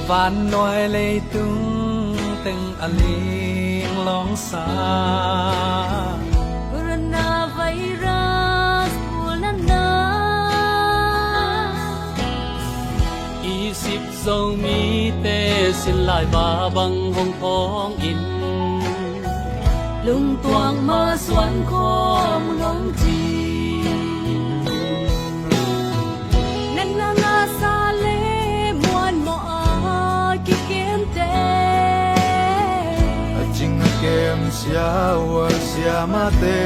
van nói lệ tung từng aling long xa coronavirus ulana isip dâu mi tê xin lại ba bằng hồng phong in lung tuang ma xuân khom ngong chi nang nga nga sa le muan mo a ki kem te Ching kem sia wa sia ma te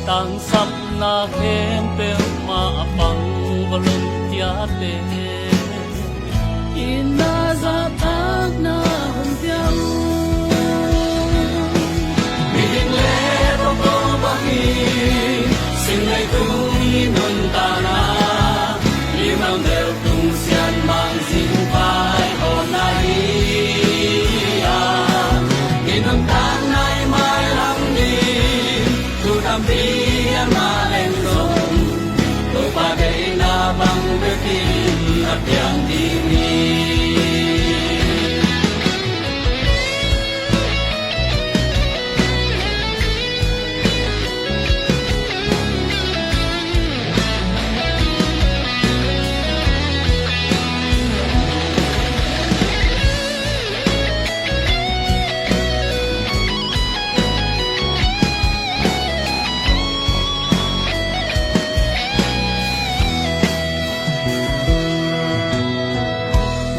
tang sap na hem pe ma pang volunteate ina za tak na hum piang Biling le bong bong bangi Sing lay tung nun ta na Limang del tung sian mang sing pai o na iya Inang tan nay mai lam ni Tu tam pi an ma leng song Tu pa gay na bang beti at yang di ni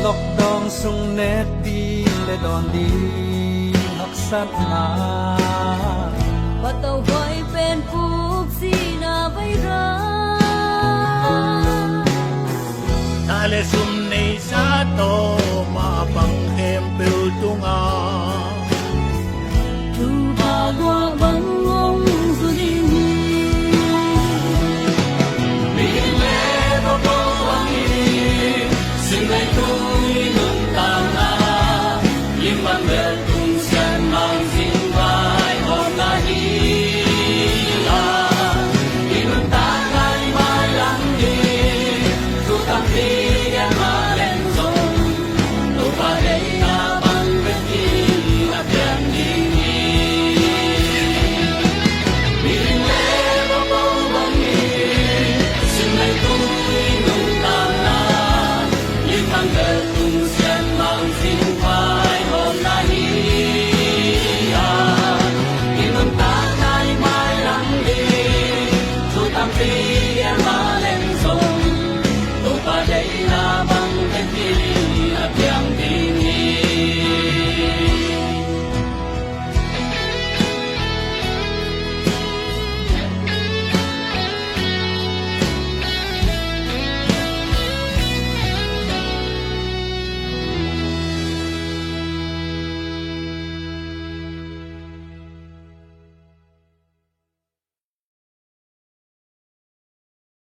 lộc đong sung nét đi lệ đòn đi hắc sát na Bataw ho'y penpuk sinabay Tale sum nei sa to ma pang hem pel tunga